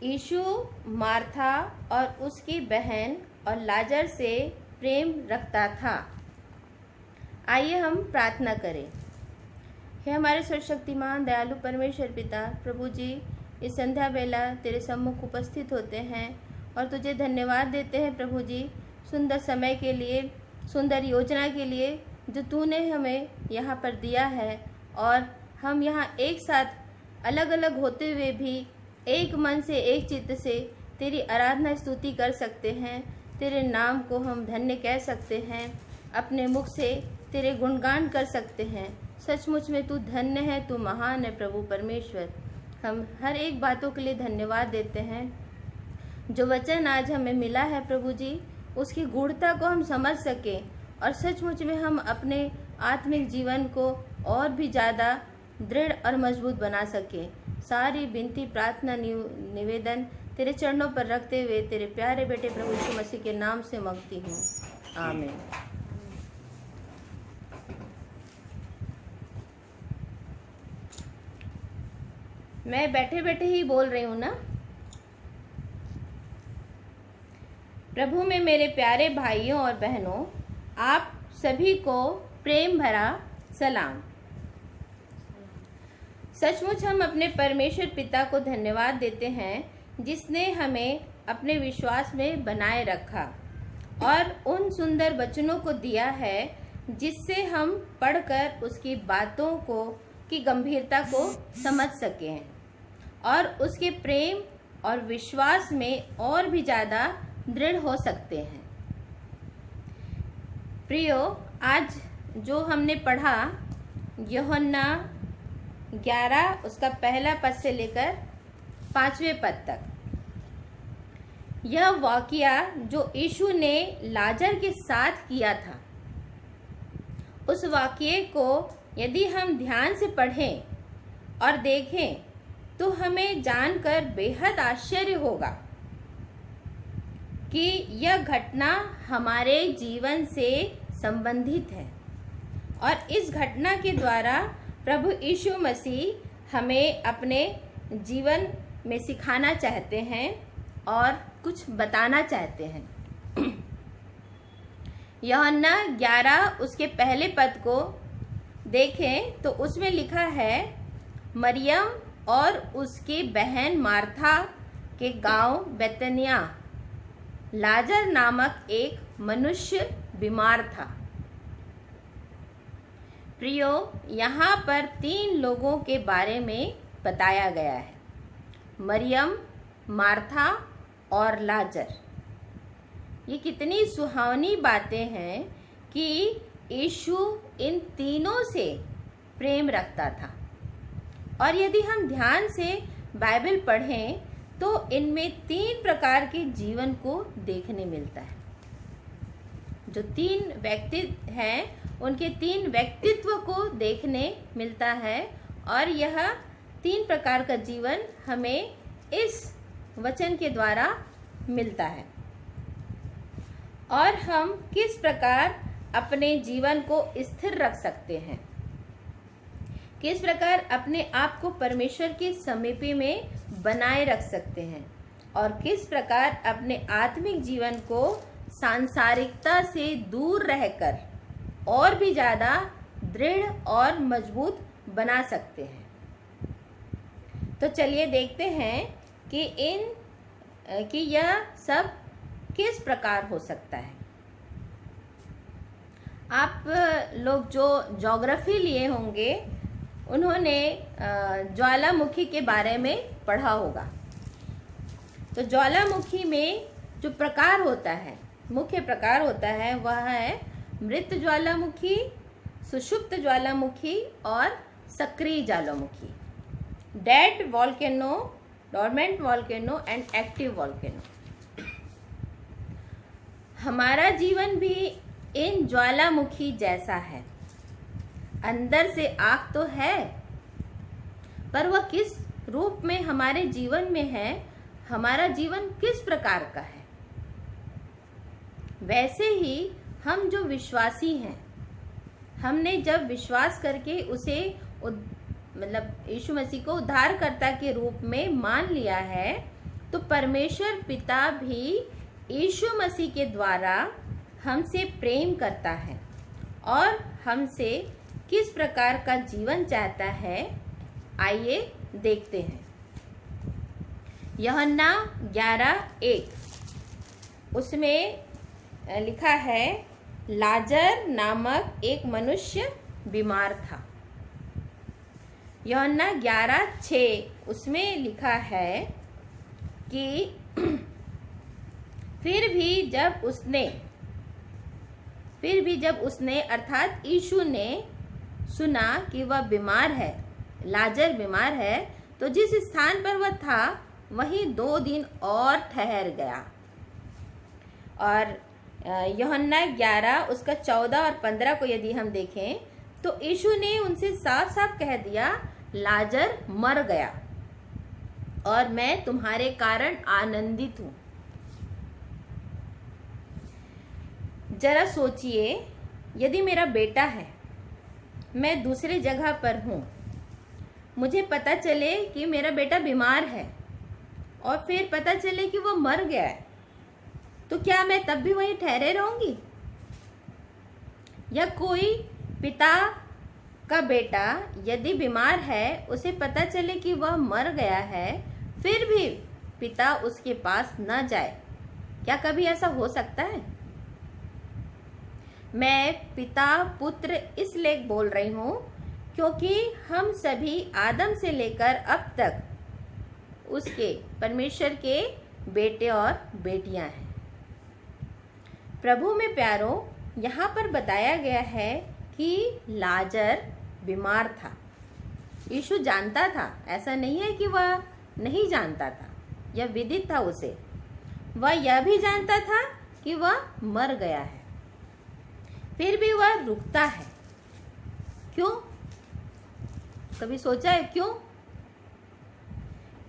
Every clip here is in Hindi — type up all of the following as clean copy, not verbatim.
यीशु मार्था और उसकी बहन और लाजर से प्रेम रखता था। आइए हम प्रार्थना करें। हे हमारे सर्वशक्तिमान दयालु परमेश्वर पिता, प्रभु जी इस संध्या बेला तेरे सम्मुख उपस्थित होते हैं और तुझे धन्यवाद देते हैं प्रभु जी, सुंदर समय के लिए, सुंदर योजना के लिए जो तूने हमें यहाँ पर दिया है। और हम यहाँ एक साथ अलग अलग होते हुए भी एक मन से, एक चित्त से तेरी आराधना स्तुति कर सकते हैं। तेरे नाम को हम धन्य कह सकते हैं, अपने मुख से तेरे गुणगान कर सकते हैं। सचमुच में तू धन्य है, तू महान है प्रभु परमेश्वर। हम हर एक बातों के लिए धन्यवाद देते हैं। जो वचन आज हमें मिला है प्रभु जी, उसकी गूढ़ता को हम समझ सकें और सचमुच में हम अपने आत्मिक जीवन को और भी ज़्यादा दृढ़ और मजबूत बना सकें। सारी विनती, प्रार्थना, निवेदन तेरे चरणों पर रखते हुए तेरे प्यारे बेटे प्रभु यीशु मसीह के नाम से मांगती हूँ, आमीन। मैं बैठे बैठे ही बोल रही हूँ ना। प्रभु में मेरे प्यारे भाइयों और बहनों, आप सभी को प्रेम भरा सलाम। सचमुच हम अपने परमेश्वर पिता को धन्यवाद देते हैं जिसने हमें अपने विश्वास में बनाए रखा और उन सुंदर वचनों को दिया है जिससे हम पढ़कर उसकी बातों को की गंभीरता को समझ सकें और उसके प्रेम और विश्वास में और भी ज़्यादा दृढ़ हो सकते हैं। प्रियो, आज जो हमने पढ़ा यूहन्ना 11 उसका पहला पद से लेकर 5वें पद तक, यह वाकया जो यीशु ने लाजर के साथ किया था, उस वाकये को यदि हम ध्यान से पढ़ें और देखें तो हमें जानकर बेहद आश्चर्य होगा कि यह घटना हमारे जीवन से संबंधित है और इस घटना के द्वारा प्रभु यीशु मसीह हमें अपने जीवन में सिखाना चाहते हैं और कुछ बताना चाहते हैं। यूहन्ना 11 उसके पहले पद को देखें तो उसमें लिखा है, मरियम और उसकी बहन मार्था के गांव बेतनिया लाजर नामक एक मनुष्य बीमार था। प्रियो, यहाँ पर 3 लोगों के बारे में बताया गया है, मरियम, मार्था और लाजर। ये कितनी सुहावनी बातें हैं कि यीशु इन तीनों से प्रेम रखता था। और यदि हम ध्यान से बाइबल पढ़ें तो इनमें 3 प्रकार के जीवन को देखने मिलता है। जो 3 व्यक्ति हैं उनके 3 व्यक्तित्व को देखने मिलता है और यह 3 प्रकार का जीवन हमें इस वचन के द्वारा मिलता है। और हम किस प्रकार अपने जीवन को स्थिर रख सकते हैं, किस प्रकार अपने आप को परमेश्वर के समीपी में बनाए रख सकते हैं और किस प्रकार अपने आत्मिक जीवन को सांसारिकता से दूर रहकर और भी ज़्यादा दृढ़ और मजबूत बना सकते हैं। तो चलिए देखते हैं कि यह सब किस प्रकार हो सकता है। आप लोग जो ज्योग्राफी लिए होंगे उन्होंने ज्वालामुखी के बारे में पढ़ा होगा। तो ज्वालामुखी में जो प्रकार होता है, मुख्य प्रकार होता है, वह है मृत ज्वालामुखी, सुषुप्त ज्वालामुखी और सक्रिय ज्वालामुखी। Dead volcano, dormant volcano and active volcano. हमारा जीवन भी इन ज्वालामुखी जैसा है। अंदर से आग तो है, पर वह किस रूप में हमारे जीवन में है, हमारा जीवन किस प्रकार का है। वैसे ही हम जो विश्वासी हैं, हमने जब विश्वास करके उसे मतलब यीशु मसीह को उद्धारकर्ता के रूप में मान लिया है, तो परमेश्वर पिता भी यीशु मसीह के द्वारा हमसे प्रेम करता है और हमसे किस प्रकार का जीवन चाहता है, आइए देखते हैं। यूहन्ना 11:1 उसमें लिखा है, लाजर नामक एक मनुष्य बीमार था। यूहन्ना 11:6 उसमें लिखा है कि फिर भी जब उसने अर्थात यीशु ने सुना कि वह बीमार है, लाजर बीमार है, तो जिस स्थान पर वह था वहीं 2 दिन और ठहर गया। और यूहन्ना 11 उसका 14 और 15 को यदि हम देखें तो यीशु ने उनसे साफ साफ कह दिया, लाजर मर गया और मैं तुम्हारे कारण आनंदित हूं। जरा सोचिए, यदि मेरा बेटा है, मैं दूसरे जगह पर हूं, मुझे पता चले कि मेरा बेटा बीमार है और फिर पता चले कि वो मर गया है, तो क्या मैं तब भी वहीं ठहरे रहूंगी? या कोई पिता का बेटा यदि बीमार है, उसे पता चले कि वह मर गया है, फिर भी पिता उसके पास न जाए, क्या कभी ऐसा हो सकता है? मैं पिता पुत्र इसलिए बोल रही हूं क्योंकि हम सभी आदम से लेकर अब तक उसके परमेश्वर के बेटे और बेटियां हैं। प्रभु में प्यारो, यहाँ पर बताया गया है कि लाजर बीमार था। यीशु जानता था, ऐसा नहीं है कि वह नहीं जानता था, यह विदित था उसे। वह यह भी जानता था कि वह मर गया है, फिर भी वह रुकता है। क्यों? कभी सोचा है क्यों?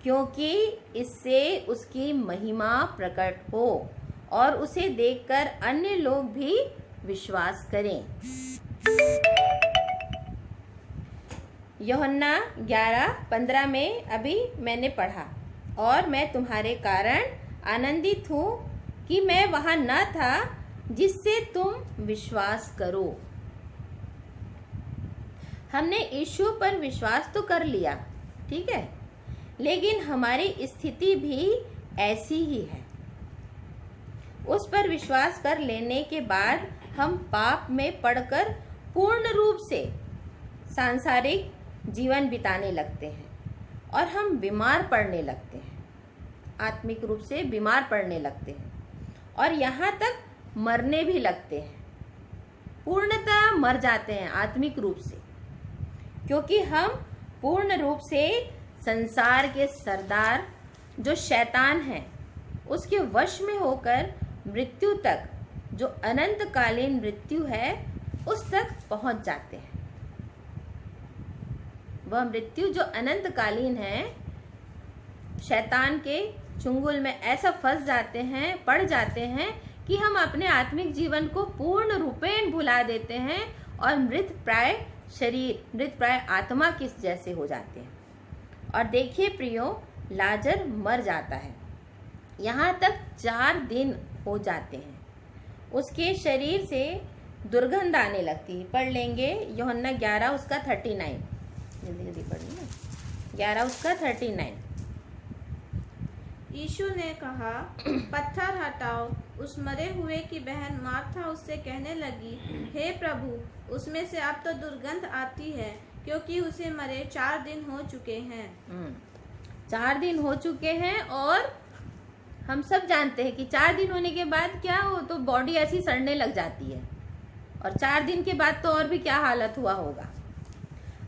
क्योंकि इससे उसकी महिमा प्रकट हो और उसे देखकर अन्य लोग भी विश्वास करें। यूहन्ना 11:15 में अभी मैंने पढ़ा, और मैं तुम्हारे कारण आनंदित हूँ कि मैं वहां न था, जिससे तुम विश्वास करो। हमने यीशु पर विश्वास तो कर लिया, ठीक है, लेकिन हमारी स्थिति भी ऐसी ही है। उस पर विश्वास कर लेने के बाद हम पाप में पड़कर पूर्ण रूप से सांसारिक जीवन बिताने लगते हैं और हम बीमार पड़ने लगते हैं, आत्मिक रूप से बीमार पड़ने लगते हैं और यहाँ तक मरने भी लगते हैं, पूर्णतः मर जाते हैं आत्मिक रूप से, क्योंकि हम पूर्ण रूप से संसार के सरदार जो शैतान है उसके वश में होकर मृत्यु तक, जो अनंतकालीन मृत्यु है, उस तक पहुंच जाते हैं। वह मृत्यु जो अनंतकालीन है, शैतान के चुंगल में ऐसा फंस जाते हैं, पड़ जाते हैं कि हम अपने आत्मिक जीवन को पूर्ण रूपेण भुला देते हैं और मृत प्राय शरीर, मृत प्राय आत्मा किस जैसे हो जाते हैं। और देखिए प्रियो, लाजर मर जाता है, यहाँ तक 4 दिन हो जाते हैं, उसके शरीर से दुर्गंध आने लगती है। पढ़ लेंगे यूहन्ना 11 उसका 39, जल्दी जल्दी पढ़िए ना, 11 उसका 39। यीशु ने कहा, पत्थर हटाओ। उस मरे हुए की बहन मार्था उससे कहने लगी, हे प्रभु, उसमें से अब तो दुर्गंध आती है, क्योंकि उसे मरे 4 दिन हो चुके हैं। 4 दिन हो चुके हैं, और हम सब जानते हैं कि 4 दिन होने के बाद क्या हो, तो बॉडी ऐसी सड़ने लग जाती है, और 4 दिन के बाद तो और भी क्या हालत हुआ होगा।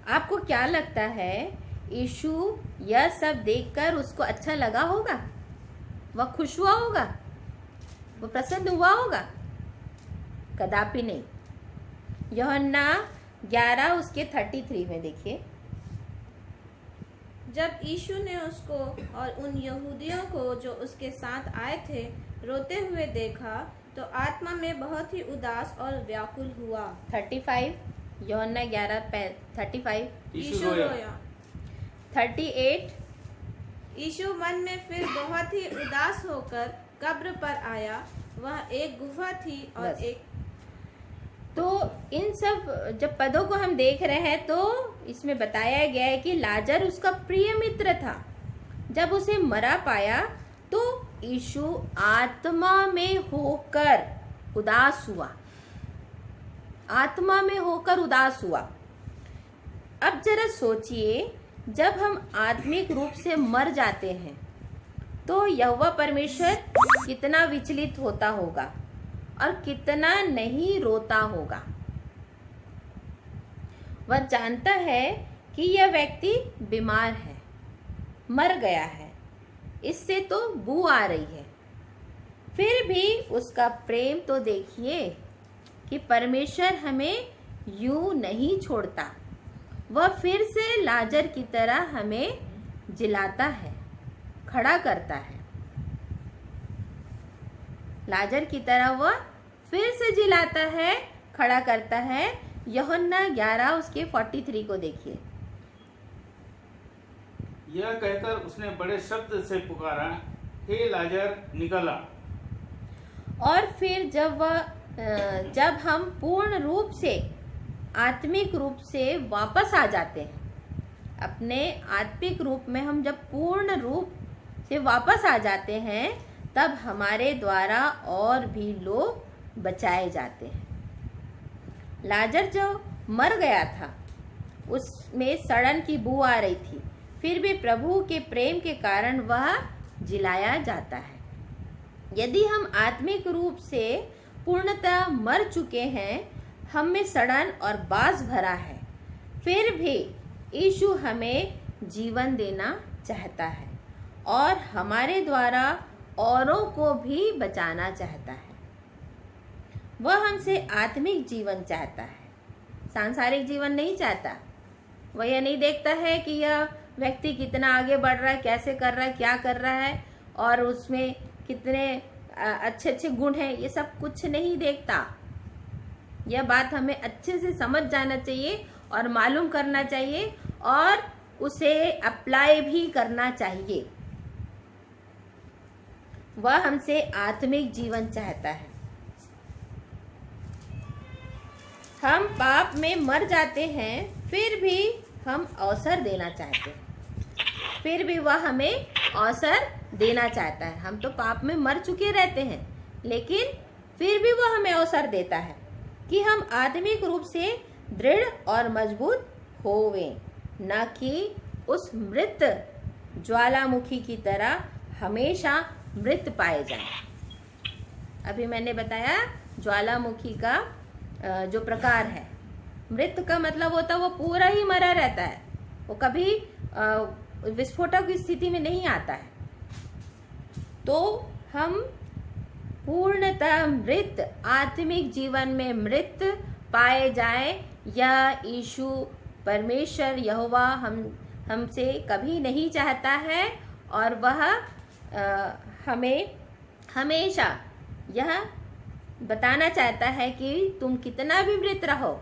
आपको क्या लगता है, यीशु यह सब देखकर उसको अच्छा लगा होगा? वह खुश हुआ होगा? वो प्रसन्न हुआ होगा? कदापि नहीं। यूहन्ना 11 उसके 33 में देखिए, जब यीशु ने उसको और उन यहूदियों को जो उसके साथ आए थे रोते हुए देखा, तो आत्मा में बहुत ही उदास और व्याकुल हुआ। 35, यूहन्ना 11:35। यीशु रोया। 38। यीशु मन में फिर बहुत ही उदास होकर कब्र पर आया। वह एक गुफा थी और बस। एक तो इन सब जब पदों को हम देख रहे हैं तो इसमें बताया गया है कि लाजर उसका प्रिय मित्र था। जब उसे मरा पाया तो यीशु आत्मा में होकर उदास हुआ, आत्मा में होकर उदास हुआ। अब जरा सोचिए, जब हम आत्मिक रूप से मर जाते हैं तो यहोवा परमेश्वर कितना विचलित होता होगा और कितना नहीं रोता होगा। वह जानता है कि यह व्यक्ति बीमार है, मर गया है, इससे तो बू आ रही है। फिर भी उसका प्रेम तो देखिए कि परमेश्वर हमें यूं नहीं छोड़ता। वह फिर से लाजर की तरह हमें जिलाता है, खड़ा करता है। लाजर की तरह वह फिर से जिलाता है, खड़ा करता है। यूहन्ना 11 उसके 43 को देखिए। यह कहकर उसने बड़े शब्द से पुकारा, हे लाजर निकल आ। और फिर जब हम पूर्ण रूप से आत्मिक रूप से वापस आ जाते हैं, अपने आत्मिक रूप में हम जब पूर्ण रूप से वापस आ जाते हैं, तब हमारे द्वारा और भी लोग बचाए जाते हैं। लाजर जो मर गया था उसमें सड़न की बू आ रही थी, फिर भी प्रभु के प्रेम के कारण वह जिलाया जाता है। यदि हम आत्मिक रूप से पूर्णतः मर चुके हैं, हम में सड़न और बास भरा है, फिर भी यीशु हमें जीवन देना चाहता है और हमारे द्वारा औरों को भी बचाना चाहता है। वह हमसे आत्मिक जीवन चाहता है, सांसारिक जीवन नहीं चाहता। वह यह नहीं देखता है कि यह व्यक्ति कितना आगे बढ़ रहा है, कैसे कर रहा है, क्या कर रहा है और उसमें कितने अच्छे अच्छे गुण हैं, ये सब कुछ नहीं देखता। यह बात हमें अच्छे से समझ जाना चाहिए और मालूम करना चाहिए और उसे अप्लाई भी करना चाहिए। वह हमसे आत्मिक जीवन चाहता है। हम पाप में मर जाते हैं, फिर भी हम अवसर देना चाहते हैं, फिर भी वह हमें अवसर देना चाहता है। हम तो पाप में मर चुके रहते हैं, लेकिन फिर भी वह हमें अवसर देता है कि हम आत्मिक रूप से दृढ़ और मजबूत होवें, न कि उस मृत ज्वालामुखी की तरह हमेशा मृत पाए जाएं। अभी मैंने बताया ज्वालामुखी का जो प्रकार है। मृत का मतलब होता है वो पूरा ही मरा रहता है, वो कभी विस्फोटक की स्थिति में नहीं आता है। तो हम पूर्णतः मृत, आत्मिक जीवन में मृत पाए जाएं, यह यीशु परमेश्वर यहोवा हमसे कभी नहीं चाहता है और वह हमें हमेशा यह बताना चाहता है कि तुम कितना भी मृत रहो,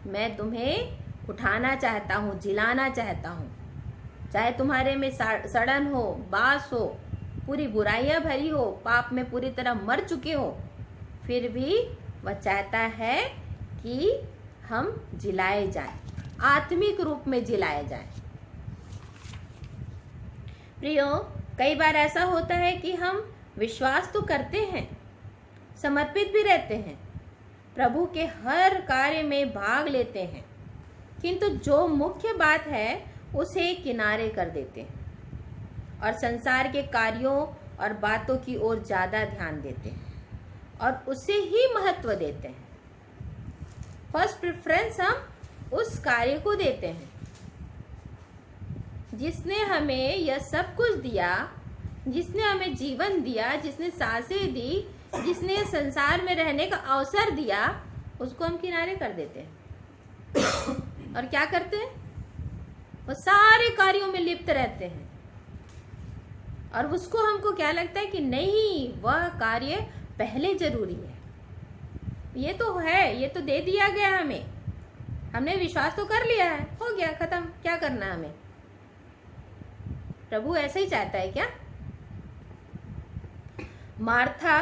मैं तुम्हें उठाना चाहता हूँ, जिलाना चाहता हूँ। चाहे तुम्हारे में सड़न हो, बास हो, पूरी बुराइयां भरी हो, पाप में पूरी तरह मर चुके हो, फिर भी वह चाहता है कि हम जिलाए जाएं, आत्मिक रूप में जिलाए जाएं। प्रियो, कई बार ऐसा होता है कि हम विश्वास तो करते हैं, समर्पित भी रहते हैं, प्रभु के हर कार्य में भाग लेते हैं, किंतु जो मुख्य बात है उसे किनारे कर देते हैं और संसार के कार्यों और बातों की ओर ज़्यादा ध्यान देते हैं और उसे ही महत्व देते हैं। फर्स्ट प्रेफरेंस हम उस कार्य को देते हैं जिसने हमें यह सब कुछ दिया, जिसने हमें जीवन दिया, जिसने सांसें दी, जिसने संसार में रहने का अवसर दिया, उसको हम किनारे कर देते हैं और क्या करते हैं, वो सारे कार्यों में लिप्त रहते हैं और उसको हमको क्या लगता है कि नहीं, वह कार्य पहले जरूरी है। ये तो है, ये तो दे दिया गया हमें, हमने विश्वास तो कर लिया है, हो गया, खत्म, क्या करना है हमें। प्रभु ऐसा ही चाहता है क्या? मार्था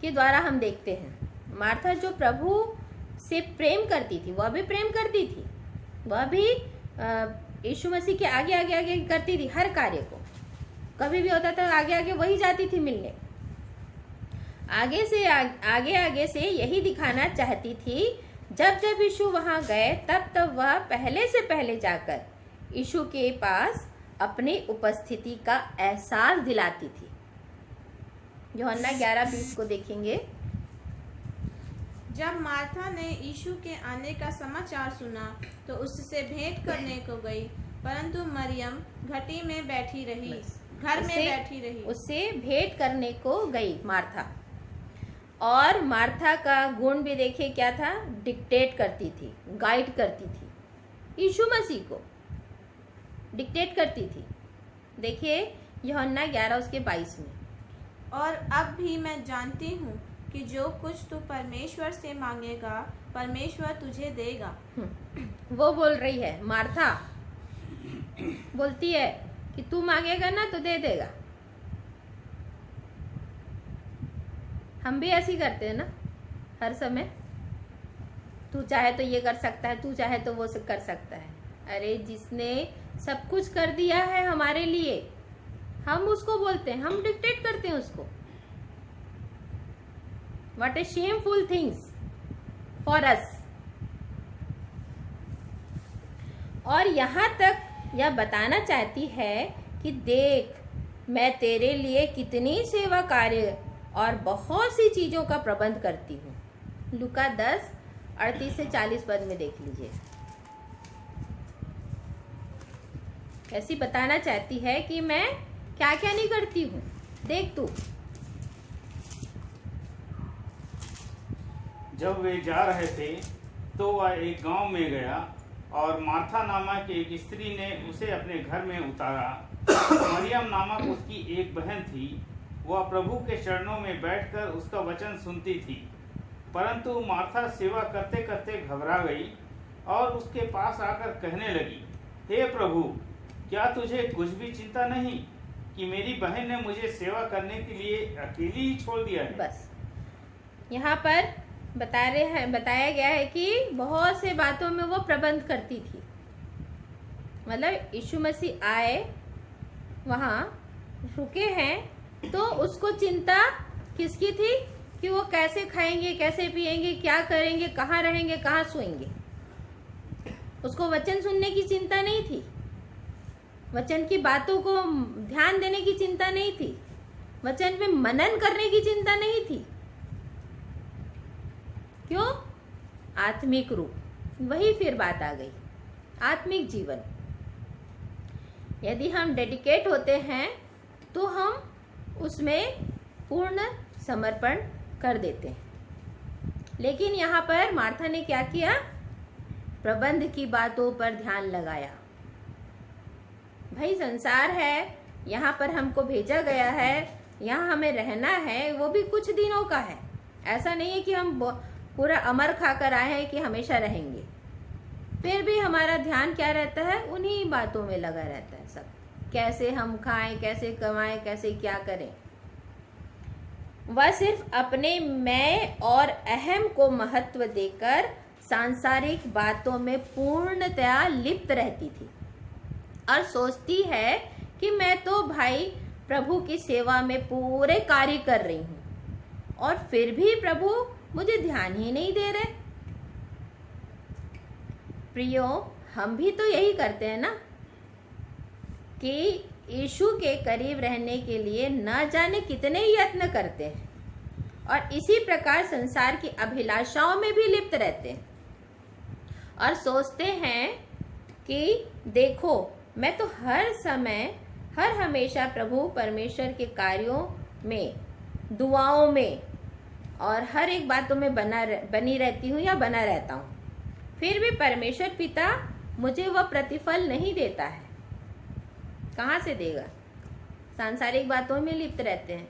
के द्वारा हम देखते हैं, मार्था जो प्रभु से प्रेम करती थी, वह भी प्रेम करती थी, वह भी यीशु मसीह के आगे आगे आगे करती थी हर कार्य को। कभी भी होता था आगे आगे वही जाती थी मिलने, आगे आगे से यही दिखाना चाहती थी। जब जब यीशु वहां गए तब वह पहले से पहले जाकर यीशु के पास अपनी उपस्थिति का एहसास दिलाती थी। यूहन्ना 11:20 को देखेंगे। जब मार्था ने यीशु के आने का समाचार सुना तो उससे भेंट करने को गई, परंतु मरियम घटी में बैठी रही, घर में बैठी रही। उससे भेंट करने को गई मार्था। और मार्था का गुण भी देखिए क्या था, डिक्टेट करती थी, गाइड करती थी, यीशु मसीह को डिक्टेट करती थी। देखिए यूहन्ना 11:22 में। और अब भी मैं जानती हूँ कि जो कुछ तू परमेश्वर से मांगेगा परमेश्वर तुझे देगा। वो बोल रही है, मार्था बोलती है कि तू मांगेगा ना तो दे देगा। हम भी ऐसे ही करते हैं ना हर समय, तू चाहे तो ये कर सकता है, तू चाहे तो वो कर सकता है। अरे जिसने सब कुछ कर दिया है हमारे लिए, हम उसको बोलते हैं, हम डिक्टेट करते हैं उसको। What a shameful things for us। और यहाँ तक यह बताना चाहती है कि देख मैं तेरे लिए कितनी सेवा कार्य और बहुत सी चीजों का प्रबंध करती हूँ। लूका 10:38 से 40 पद में देख लीजिए। ऐसी बताना चाहती है कि मैं क्या क्या नहीं करती हूँ, देख तू। जब वे जा रहे थे तो वह एक गांव में गया और मार्था नामक एक स्त्री ने उसे अपने घर में उतारा। मरियम नामक उसकी एक बहन थी, वह प्रभु के चरणों में बैठकर उसका वचन सुनती थी। परंतु मार्था सेवा करते करते घबरा गई और उसके पास आकर कहने लगी, हे प्रभु, क्या तुझे कुछ भी चिंता नहीं कि मेरी बहन ने मुझे सेवा करने के लिए अकेली ही छोड़ दिया है? बस यहाँ पर बताया गया है कि बहुत से बातों में वो प्रबंध करती थी। मतलब यीशु मसीह आए, वहाँ रुके हैं, तो उसको चिंता किसकी थी कि वो कैसे खाएंगे, कैसे पिएंगे, क्या करेंगे, कहाँ रहेंगे, कहाँ सोएंगे। उसको वचन सुनने की चिंता नहीं थी, वचन की बातों को ध्यान देने की चिंता नहीं थी, वचन पे मनन करने की चिंता नहीं थी। क्यों? आत्मिक रूप। वही फिर बात आ गई, आत्मिक जीवन। यदि हम डेडिकेट होते हैं तो हम उसमें पूर्ण समर्पण कर देते हैं। लेकिन यहाँ पर मार्था ने क्या किया? प्रबंध की बातों पर ध्यान लगाया। भाई संसार है, यहाँ पर हमको भेजा गया है, यहाँ हमें रहना है, वो भी कुछ दिनों का है। ऐसा नहीं है कि हम पूरा अमर खाकर आए हैं कि हमेशा रहेंगे। फिर भी हमारा ध्यान क्या रहता है? उन्हीं बातों में लगा रहता है सब, कैसे हम खाएं, कैसे कमाएं, कैसे क्या करें। वह सिर्फ अपने मैं और अहम को महत्व देकर सांसारिक बातों में पूर्णतया लिप्त रहती थी और सोचती है कि मैं तो भाई प्रभु की सेवा में पूरे कार्य कर रही हूँ और फिर भी प्रभु मुझे ध्यान ही नहीं दे रहे। प्रियो, हम भी तो यही करते हैं ना कि यीशु के करीब रहने के लिए न जाने कितने यत्न करते हैं और इसी प्रकार संसार की अभिलाषाओं में भी लिप्त रहते हैं और सोचते हैं कि देखो मैं तो हर समय हर हमेशा प्रभु परमेश्वर के कार्यों में, दुआओं में और हर एक बातों में बनी रहती हूँ या बना रहता हूँ, फिर भी परमेश्वर पिता मुझे वह प्रतिफल नहीं देता है। कहाँ से देगा? सांसारिक बातों में लिप्त रहते हैं।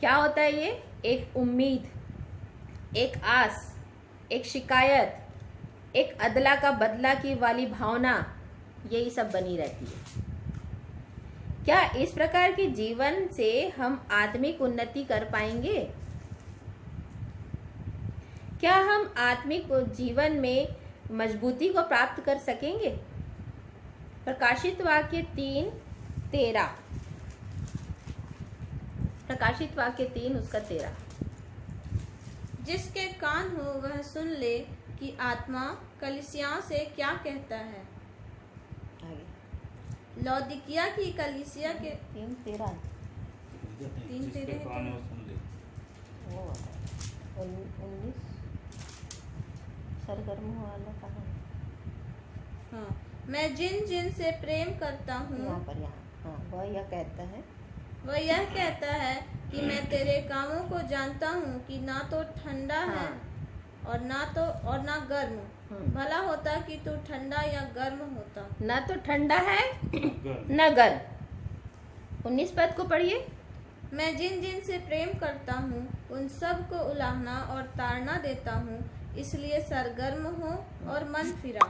क्या होता है ये? एक उम्मीद, एक आस, एक शिकायत, एक अदला का बदला की वाली भावना, यही सब बनी रहती है। क्या इस प्रकार के जीवन से हम आत्मिक उन्नति कर पाएंगे? क्या हम आत्मिक जीवन में मजबूती को प्राप्त कर सकेंगे? प्रकाशित वाक्य 3:13, प्रकाशित वाक्य 3 उसका 13। जिसके कान हो वह सुन ले कि आत्मा कलीसियाओं से क्या कहता है। आगे लौदीकिया की कलीसिया के 3:13 जिसके कान हो सुन ले। वो 19 सरगर्म वाला कहाँ है? हाँ, मैं जिन जिन से प्रेम करता हूँ यहाँ पर, यहाँ, हाँ, वह यह कहता है, वह यह कहता है कि मैं तेरे कामों को जानता हूँ कि ना तो ठंडा है हाँ। और ना गर्म। भला होता कि तू ठंडा या गर्म होता। ना तो ठंडा है न गर्म। 19 पद को पढ़िए। मैं जिन जिन से प्रेम करता हूँ उन सब को उलाहना और ताड़ना देता हूँ, इसलिए सरगर्म हो और मन फिरा।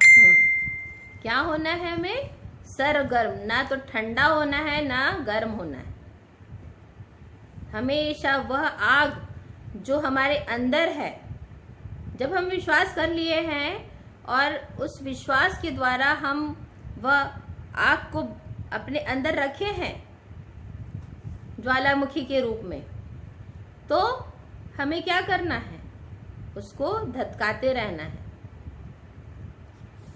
क्या होना है हमें? सरगर्म, ना तो ठंडा होना है ना गर्म होना है। हमेशा वह आग जो हमारे अंदर है, जब हम विश्वास कर लिए हैं और उस विश्वास के द्वारा हम वह आग को अपने अंदर रखे हैं ज्वालामुखी के रूप में, तो हमें क्या करना है? उसको धधकाते रहना है।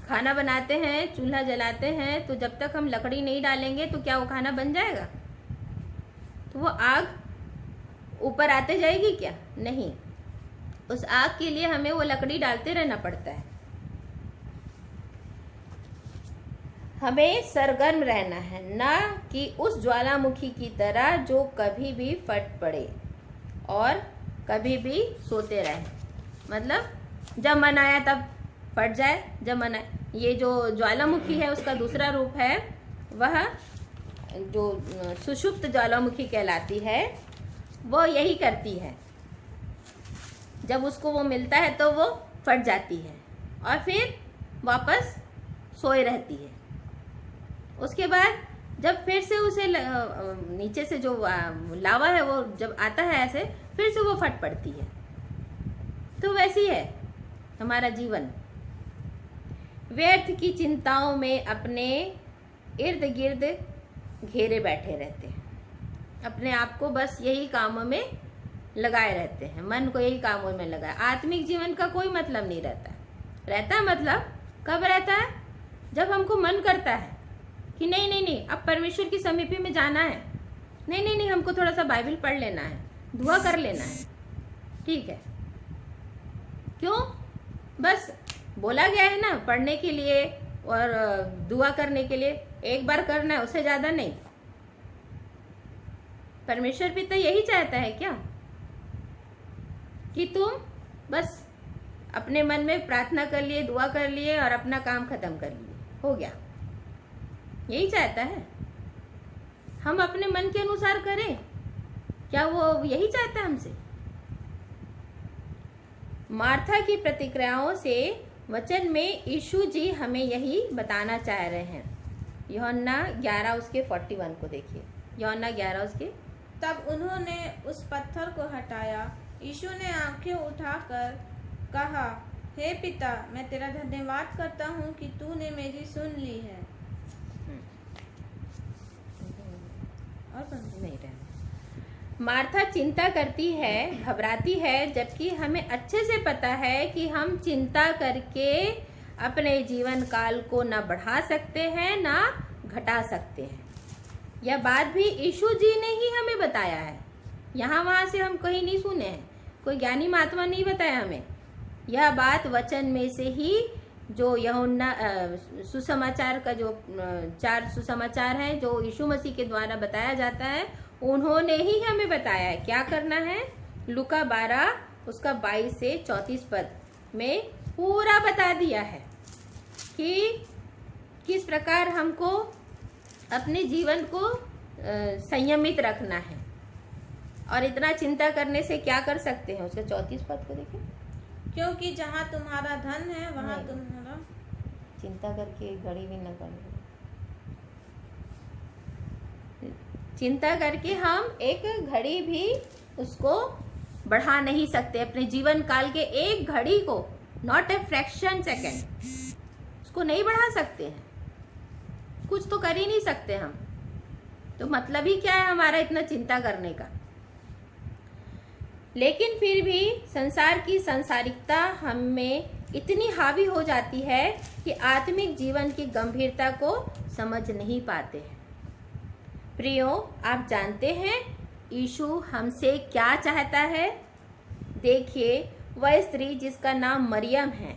खाना बनाते हैं, चूल्हा जलाते हैं, तो जब तक हम लकड़ी नहीं डालेंगे तो क्या वो खाना बन जाएगा? तो वो आग ऊपर आते जाएगी क्या? नहीं। उस आग के लिए हमें वो लकड़ी डालते रहना पड़ता है। हमें सरगर्म रहना है, ना कि उस ज्वालामुखी की तरह जो कभी भी फट पड़े और कभी भी सोते रहे। मतलब जब मन आया तब फट जाए, जब मन आया। ये जो ज्वालामुखी है उसका दूसरा रूप है, वह जो सुषुप्त ज्वालामुखी कहलाती है, वो यही करती है। जब उसको वो मिलता है तो वो फट जाती है और फिर वापस सोए रहती है। उसके बाद जब फिर से उसे नीचे से जो लावा है वो जब आता है ऐसे, फिर से वो फट पड़ती है। तो वैसी है हमारा जीवन। व्यर्थ की चिंताओं में अपने इर्द गिर्द घेरे बैठे रहते हैं, अपने आप को बस यही कामों में लगाए रहते हैं, मन को यही कामों में लगाए। आत्मिक जीवन का कोई मतलब नहीं रहता है। मतलब कब रहता है? जब हमको मन करता है कि नहीं, अब परमेश्वर की समीपी में जाना है, नहीं, हमको थोड़ा सा बाइबल पढ़ लेना है, दुआ कर लेना है, ठीक है। क्यों? बस बोला गया है ना पढ़ने के लिए और दुआ करने के लिए, एक बार करना है, उससे ज्यादा नहीं। परमेश्वर भी तो यही चाहता है क्या कि तुम बस अपने मन में प्रार्थना कर लिए, दुआ कर लिए और अपना काम खत्म कर लिए, हो गया। यही चाहता है। हम अपने मन के अनुसार करें, क्या वो यही चाहता है हमसे? मार्था की प्रतिक्रियाओं से वचन में यीशु जी हमें यही बताना चाह रहे हैं। यूहन्ना 11 उसके 41 को देखिए। यूहन्ना 11 उसके। तब उन्होंने उस पत्थर को हटाया। यीशु ने आंखें उठाकर कहा, हे पिता, मैं तेरा धन्यवाद करता हूँ कि तूने मेरी सुन ली है। और नहीं रहना। मार्था चिंता करती है, घबराती है, जबकि हमें अच्छे से पता है कि हम चिंता करके अपने जीवन काल को ना बढ़ा सकते हैं ना घटा सकते हैं। यह बात भी यीशु जी ने ही हमें बताया है। यहाँ वहाँ से हम कहीं नहीं सुने हैं, कोई ज्ञानी महात्मा नहीं बताया हमें। यह बात वचन में से ही, जो यूहन्ना सुसमाचार का जो 4 सुसमाचार हैं जो यीशु मसीह के द्वारा बताया जाता है, उन्होंने ही हमें बताया है क्या करना है। लूका 12 उसका 22 से 34 पद में पूरा बता दिया है कि किस प्रकार हमको अपने जीवन को संयमित रखना है और इतना चिंता करने से क्या कर सकते हैं। उसके 34 पद को देखिए। क्योंकि जहाँ तुम्हारा धन है वहाँ तुम्हारा चिंता करके घड़ी भी न करनी। चिंता करके हम एक घड़ी भी उसको बढ़ा नहीं सकते। अपने जीवन काल के एक घड़ी को, नॉट ए फ्रैक्शन सेकेंड, उसको नहीं बढ़ा सकते हैं। कुछ तो कर ही नहीं सकते हम, तो मतलब ही क्या है हमारा इतना चिंता करने का। लेकिन फिर भी संसार की सांसारिकता हम में इतनी हावी हो जाती है कि आत्मिक जीवन की गंभीरता को समझ नहीं पाते हैं। प्रियो, आप जानते हैं यीशु हमसे क्या चाहता है? देखिए, वह स्त्री जिसका नाम मरियम है,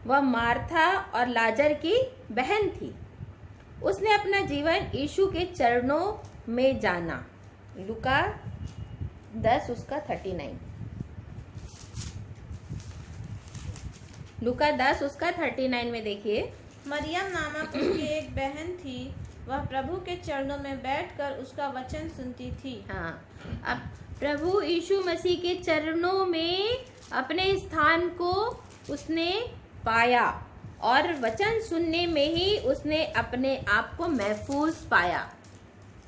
वह मार्था और लाजर की बहन थी। उसने अपना जीवन यीशु के चरणों में जाना। लूका 10 उसका 39। लूका 10 उसका 39 में देखिए, मरियम नामक उसकी एक बहन थी, वह प्रभु के चरणों में बैठकर उसका वचन सुनती थी। हाँ, अब प्रभु यीशु मसीह के चरणों में अपने स्थान को उसने पाया और वचन सुनने में ही उसने अपने आप को महफूज पाया।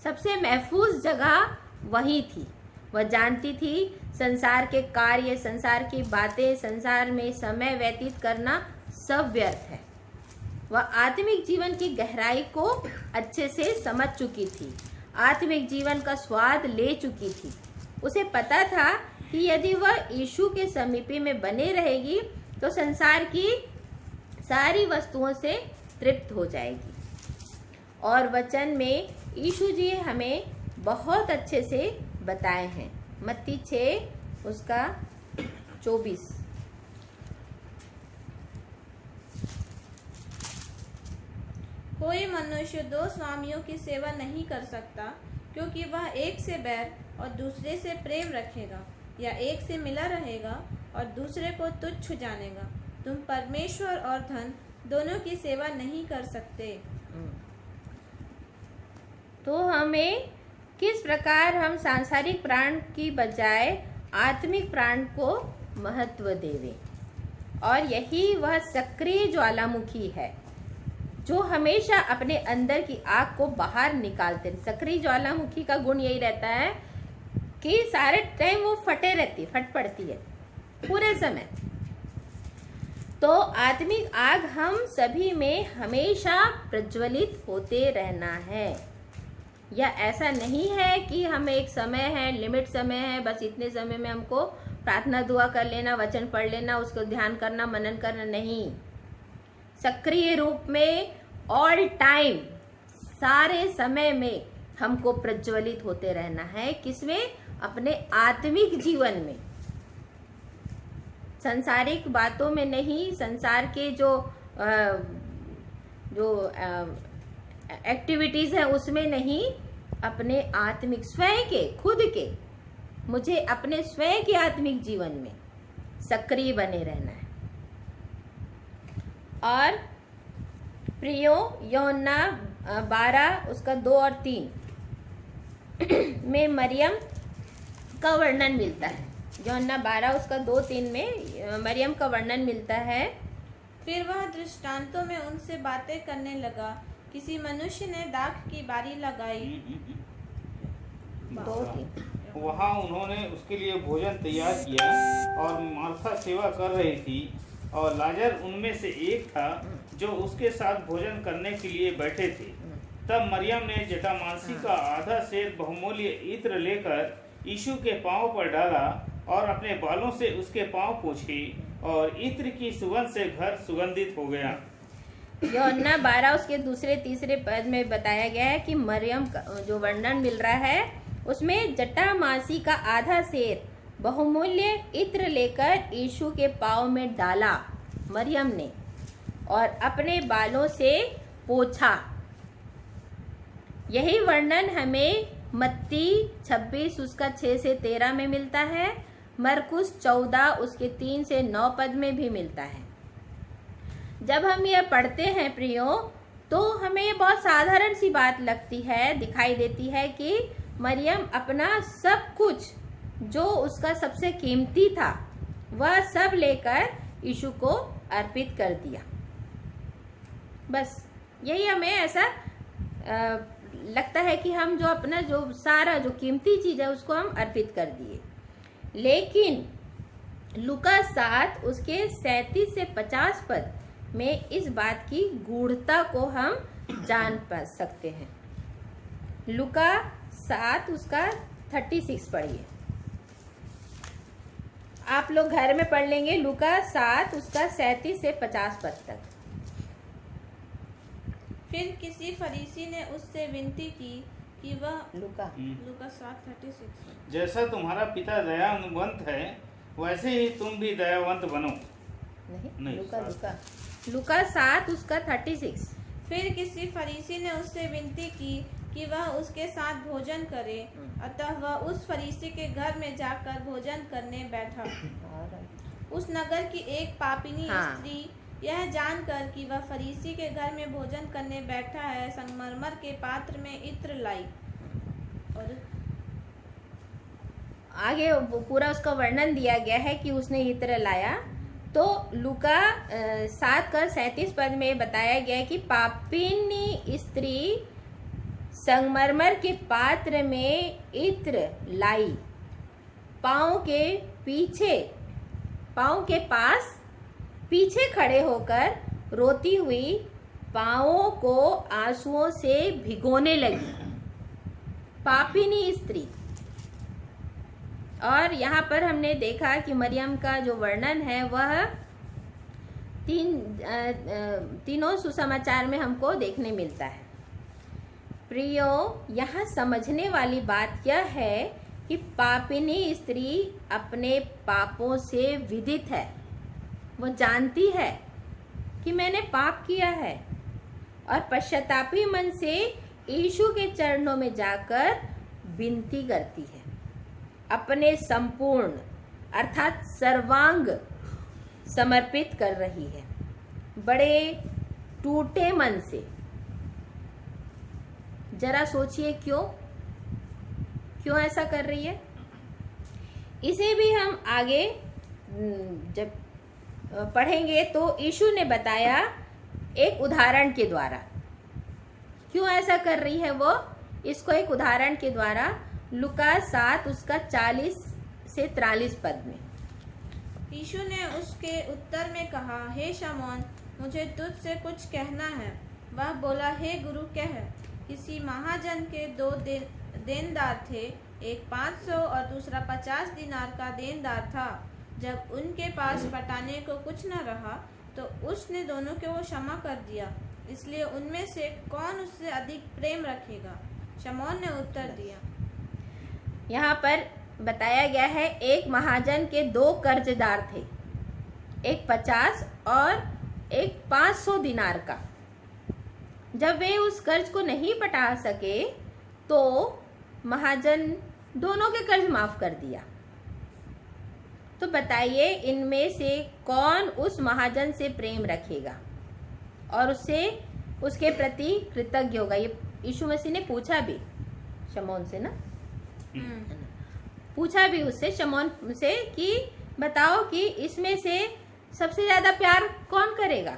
सबसे महफूज जगह वही थी। वह जानती थी संसार के कार्य, संसार की बातें, संसार में समय व्यतीत करना सब व्यर्थ है। वह आत्मिक जीवन की गहराई को अच्छे से समझ चुकी थी, आत्मिक जीवन का स्वाद ले चुकी थी। उसे पता था कि यदि वह यीशु के समीपी में बने रहेगी तो संसार की सारी वस्तुओं से तृप्त हो जाएगी। और वचन में यीशु जी हमें बहुत अच्छे से बताए हैं। मत्ती 6 उसका 24। कोई मनुष्य दो स्वामियों की सेवा नहीं कर सकता, क्योंकि वह एक से बैर और दूसरे से प्रेम रखेगा, या एक से मिला रहेगा और दूसरे को तुच्छ जानेगा। तुम परमेश्वर और धन दोनों की सेवा नहीं कर सकते। तो हमें किस प्रकार हम सांसारिक प्राण की बजाय आत्मिक प्राण को महत्व देवें, और यही वह सक्रिय ज्वालामुखी है जो हमेशा अपने अंदर की आग को बाहर निकालते हैं। सक्रिय ज्वालामुखी का गुण यही रहता है कि सारे टाइम वो फटे रहती, फट पड़ती है पूरे समय। तो आत्मिक आग हम सभी में हमेशा प्रज्वलित होते रहना है। या ऐसा नहीं है कि हमें एक समय है, लिमिट समय है, बस इतने समय में हमको प्रार्थना दुआ कर लेना, वचन पढ़ लेना, उसको ध्यान करना, मनन करना, नहीं। सक्रिय रूप में ऑल टाइम, सारे समय में हमको प्रज्वलित होते रहना है। किसमें? अपने आत्मिक जीवन में, सांसारिक बातों में नहीं, संसार के जो एक्टिविटीज है उसमें नहीं, अपने आत्मिक स्वयं के, खुद के, मुझे अपने स्वयं के आत्मिक जीवन में सक्रिय बने रहना है। और प्रियो, यूहन्ना 12 उसका 2 और 3 में मरियम का वर्णन मिलता है। यूहन्ना 12 उसका 2-3 में मरियम का वर्णन मिलता है। फिर वह दृष्टांतों में उनसे बातें करने लगा। किसी मनुष्य ने दाख की बारी लगाई। 2-3 वहाँ उन्होंने उसके लिए भोजन तैयार किया और मार्था सेवा कर रही थी, और लाजर उनमें से एक था जो उसके साथ भोजन करने के लिए बैठे थे। तब मरियम ने जटामांसी का आधा सेर बहुमूल्य इत्र लेकर यीशु के पांव पर डाला और अपने बालों से उसके पांव पोंछे, और इत्र की सुगंध से घर सुगंधित हो गया। यूहन्ना 12 उसके 2-3 पद में बताया गया है कि मरियम का जो वर्णन मिल रहा है उसमें जटामांसी का आधा सेर बहुमूल्य इत्र लेकर यीशु के पांव में डाला मरियम ने, और अपने बालों से पोंछा। यही वर्णन हमें मत्ती 26 उसका 6 से 13 में मिलता है, मरकुस 14 उसके 3 से 9 पद में भी मिलता है। जब हम ये पढ़ते हैं प्रियो, तो हमें ये बहुत साधारण सी बात लगती है, दिखाई देती है कि मरियम अपना सब कुछ जो उसका सबसे कीमती था वह सब लेकर यीशु को अर्पित कर दिया। बस यही हमें ऐसा लगता है कि हम जो अपना जो सारा जो कीमती चीज है उसको हम अर्पित कर दिए। लेकिन लूका 7 उसके 37 से 50 पद में इस बात की गूढ़ता को हम जान पा सकते हैं। लूका 7 उसका 36 पढ़िए। आप लोग घर में पढ़ लेंगे लूका 7 उसका 37 से 50 पद तक। फिर किसी फरीसी ने उससे विनती की कि वह लूका लूका 7:36 जैसा तुम्हारा पिता दयावंत है वैसे ही तुम भी दयावंत बनो। नहीं, लूका 7। लूका लूका 7 उसका 36। फिर किसी फरीसी ने उससे विनती की कि वह उसके साथ भोजन करे, अतः वह उस फरीसी के घर में जाकर भोजन करने बैठा। उस नगर की एक पापिनी हाँ। स्त्री यह जानकर कि वह फरीसी के घर में भोजन करने बैठा है, संगमरमर के पात्र में इत्र लाई। और आगे वो पूरा उसका वर्णन दिया गया है कि उसने इत्र लाया। तो लूका 7 का 37 पद में बताया गया है कि पापिनी स्त्री संगमरमर के पात्र में इत्र लाई, पाँव के पास पीछे खड़े होकर रोती हुई पाँवों को आंसुओं से भिगोने लगी। पापिनी स्त्री। और यहाँ पर हमने देखा कि मरियम का जो वर्णन है वह तीनों सुसमाचार में हमको देखने मिलता है। प्रियो, यहाँ समझने वाली बात यह है कि पापिनी स्त्री अपने पापों से विदित है। वो जानती है कि मैंने पाप किया है और पश्चातापी मन से यीशु के चरणों में जाकर विनती करती है, अपने संपूर्ण अर्थात सर्वांग समर्पित कर रही है, बड़े टूटे मन से। जरा सोचिए क्यों ऐसा कर रही है। इसे भी हम आगे जब पढ़ेंगे तो यीशु ने बताया एक उदाहरण के द्वारा क्यों ऐसा कर रही है। वो इसको एक उदाहरण के द्वारा लूका 7 उसका 40 से 43 पद में। यीशु ने उसके उत्तर में कहा, हे शमौन, मुझे तुझसे कुछ कहना है। वह बोला, हे गुरु, कह। किसी महाजन के 2 देनदार थे, एक 500 और दूसरा 50 दिनार का देनदार था। जब उनके पास पटाने को कुछ न रहा तो उसने दोनों को वो क्षमा कर दिया। इसलिए उनमें से कौन उससे अधिक प्रेम रखेगा? शमौन ने उत्तर दिया। यहाँ पर बताया गया है एक महाजन के 2 कर्जदार थे, एक 50 और एक 500 दिनार का। जब वे उस कर्ज को नहीं पटा सके तो महाजन दोनों के कर्ज माफ कर दिया। तो बताइए इनमें से कौन उस महाजन से प्रेम रखेगा और उसके प्रति कृतज्ञ होगा। ये यीशु मसीह ने पूछा भी शमौन से ना, पूछा भी उससे, शमौन से, कि बताओ कि इसमें से सबसे ज्यादा प्यार कौन करेगा।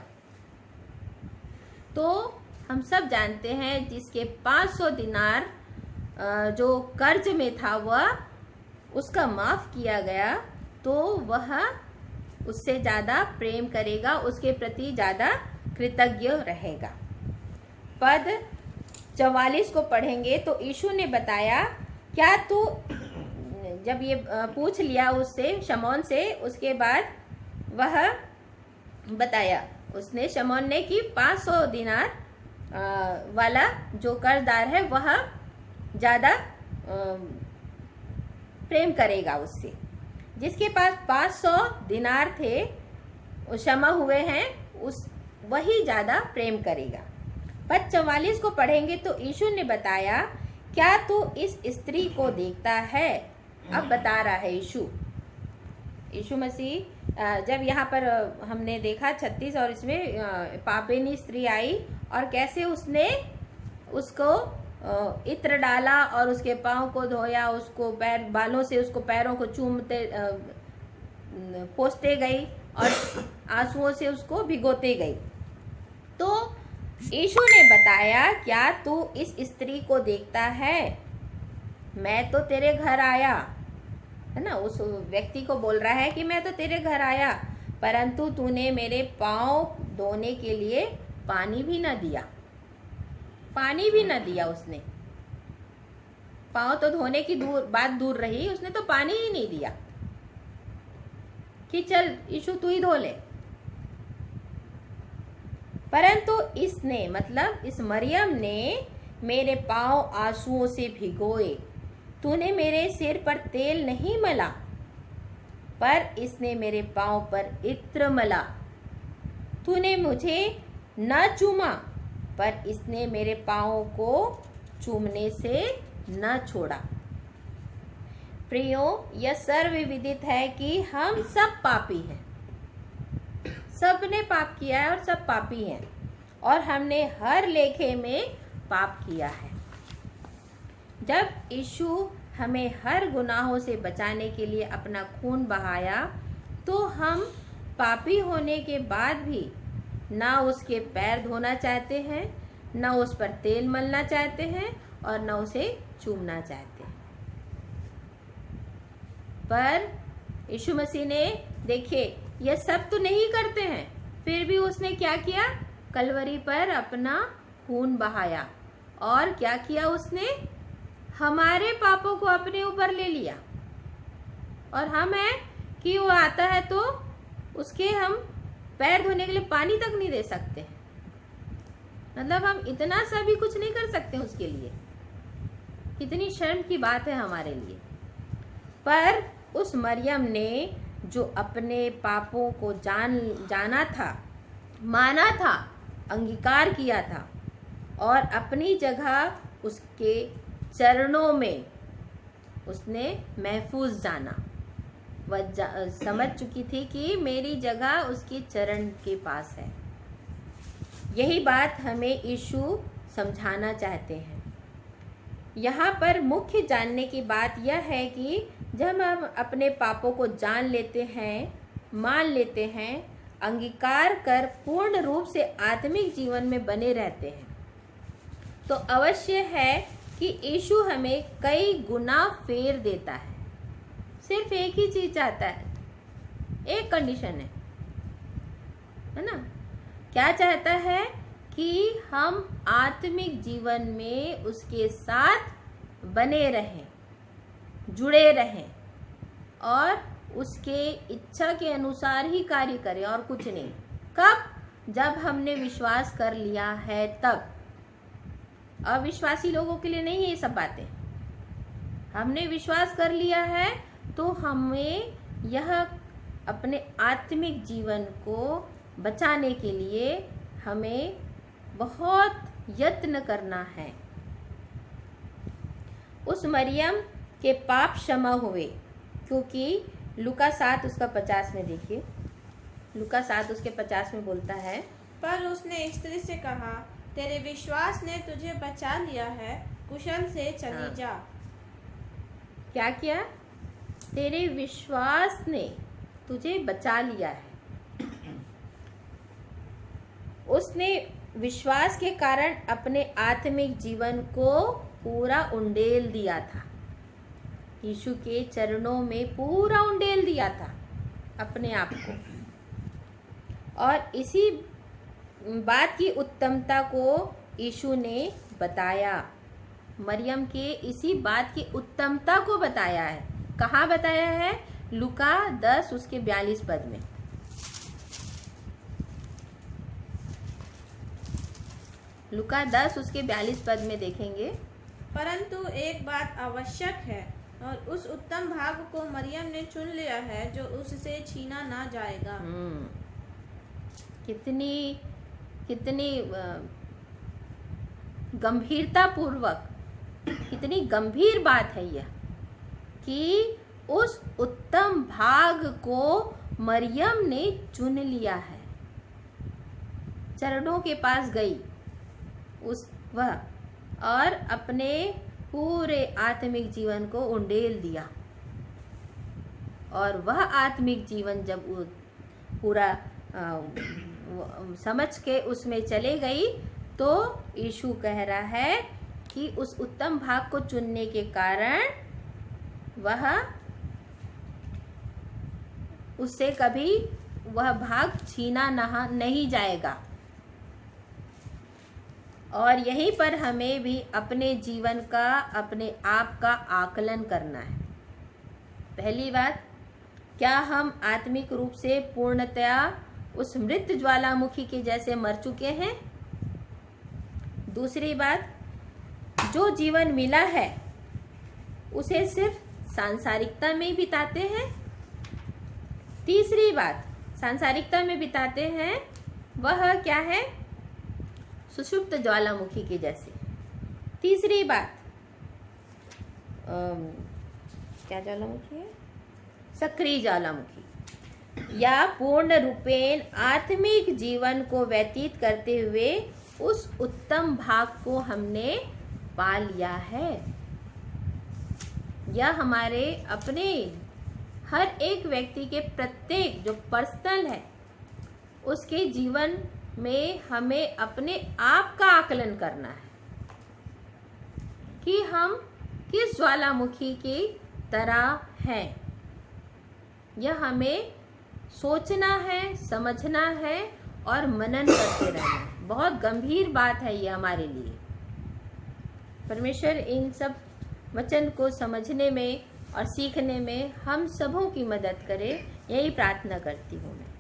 तो हम सब जानते हैं जिसके 500 दिनार जो कर्ज में था वह उसका माफ किया गया, तो वह उससे ज्यादा प्रेम करेगा, उसके प्रति ज्यादा कृतज्ञ रहेगा। पद 44 को पढ़ेंगे तो यीशु ने बताया, क्या तू, जब ये पूछ लिया उससे, शमौन से, उसके बाद वह बताया उसने, शमौन ने, कि 500 दिनार वाला जो कर्जदार है वह ज्यादा प्रेम करेगा उससे। जिसके पास 500 दिनार थे, क्षमा हुए हैं, वही ज्यादा प्रेम करेगा। पद 44 को पढ़ेंगे तो यीशु ने बताया, क्या तू इस स्त्री को देखता है। अब बता रहा है यीशु मसीह। जब यहाँ पर हमने देखा 36 और इसमें पापिनी स्त्री आई और कैसे उसने उसको इत्र डाला और उसके पाँव को धोया, उसको बालों से उसको पैरों को चूमते पोंछते गई और आंसुओं से उसको भिगोते गई। तो यीशु ने बताया, क्या तू इस स्त्री को देखता है? मैं तो तेरे घर आया, है ना, उस व्यक्ति को बोल रहा है कि मैं तो तेरे घर आया, परंतु तूने मेरे पाँव धोने के लिए पानी भी न दिया। पानी भी न दिया उसने। पाँव तो धोने की बात दूर रही, उसने तो पानी ही नहीं दिया कि चल यीशु तू ही धो ले। परंतु इसने, मतलब इस मरियम ने मेरे पाँव आंसुओं से भिगोए। तूने मेरे सिर पर तेल नहीं मला, पर इसने मेरे पाँव पर इत्र मला। तूने मुझे न चूमा, पर इसने मेरे पाँव को चूमने से न छोड़ा। प्रियो, यह सर्वविदित है कि हम सब पापी हैं। सबने पाप किया है और सब पापी हैं, और हमने हर लेखे में पाप किया है। जब यीशु हमें हर गुनाहों से बचाने के लिए अपना खून बहाया, तो हम पापी होने के बाद भी ना उसके पैर धोना चाहते हैं, ना उस पर तेल मलना चाहते हैं, और ना उसे चूमना चाहते हैं। पर यीशु मसीह ने, देखिए, यह सब तो नहीं करते हैं, फिर भी उसने क्या किया? कलवरी पर अपना खून बहाया। और क्या किया उसने? हमारे पापों को अपने ऊपर ले लिया। और हम है कि वो आता है तो उसके हम पैर धोने के लिए पानी तक नहीं दे सकते हैं। मतलब हम इतना सा भी कुछ नहीं कर सकते उसके लिए। कितनी शर्म की बात है हमारे लिए। पर उस मरियम ने जो अपने पापों को जाना था, माना था, अंगीकार किया था, और अपनी जगह उसके चरणों में उसने महफूज जाना। वह समझ चुकी थी कि मेरी जगह उसकी चरण के पास है। यही बात हमें यीशु समझाना चाहते हैं। यहाँ पर मुख्य जानने की बात यह है कि जब हम अपने पापों को जान लेते हैं, मान लेते हैं, अंगीकार कर पूर्ण रूप से आत्मिक जीवन में बने रहते हैं, तो अवश्य है कि यीशु हमें कई गुना फेर देता है। सिर्फ एक ही चीज चाहता है, एक कंडीशन है ना? क्या चाहता है? कि हम आत्मिक जीवन में उसके साथ बने रहें, जुड़े रहें, और उसके इच्छा के अनुसार ही कार्य करें और कुछ नहीं। कब? जब हमने विश्वास कर लिया है तब। अविश्वासी लोगों के लिए नहीं है ये सब बातें। हमने विश्वास कर लिया है तो हमें यह अपने आत्मिक जीवन को बचाने के लिए हमें बहुत यत्न करना है। उस मरियम के पाप क्षमा हुए, क्योंकि लूका 7 उसका 50 में देखिए, लूका 7 उसके 50 में बोलता है, पर उसने स्त्री से कहा, तेरे विश्वास ने तुझे बचा लिया है, कुशल से चली जा। क्या किया? तेरे विश्वास ने तुझे बचा लिया है। उसने विश्वास के कारण अपने आत्मिक जीवन को पूरा उंडेल दिया था। यीशु के चरणों में पूरा उंडेल दिया था अपने आप को। और इसी बात की उत्तमता को यीशु ने बताया। मरियम के इसी बात की उत्तमता को बताया है। कहाँ बताया है? लूका 10 उसके 42 पद में। लूका 10 उसके 42 पद में देखेंगे, परंतु एक बात आवश्यक है, और उस उत्तम भाग को मरियम ने चुन लिया है जो उससे छीना ना जाएगा। कितनी गंभीरता पूर्वक, कितनी गंभीर बात है यह कि उस उत्तम भाग को मरियम ने चुन लिया है। चरणों के पास गई वह, और अपने पूरे आत्मिक जीवन को उंडेल दिया। और वह आत्मिक जीवन जब पूरा समझ के उसमें चले गई, तो यीशु कह रहा है कि उस उत्तम भाग को चुनने के कारण वह उससे कभी वह भाग छीना नहीं जाएगा। और यहीं पर हमें भी अपने जीवन का, अपने आप का आकलन करना है। पहली बात, क्या हम आत्मिक रूप से पूर्णतया उस मृत ज्वालामुखी के जैसे मर चुके हैं? दूसरी बात, जो जीवन मिला है उसे सिर्फ सांसारिकता में ही बिताते हैं। तीसरी बात, सांसारिकता में बिताते हैं वह क्या है? सुषुप्त ज्वालामुखी के जैसे। तीसरी बात, क्या ज्वालामुखी है? सक्रिय ज्वालामुखी। या पूर्ण रूपेण आत्मिक जीवन को व्यतीत करते हुए उस उत्तम भाग को हमने पा लिया है। यह हमारे अपने हर एक व्यक्ति के प्रत्येक जो पर्सनल है उसके जीवन में हमें अपने आप का आकलन करना है कि हम किस ज्वालामुखी की तरह हैं। यह हमें सोचना है, समझना है और मनन करते रहना है। बहुत गंभीर बात है ये हमारे लिए। परमेश्वर इन सब वचन को समझने में और सीखने में हम सबों की मदद करे, यही प्रार्थना करती हूँ मैं।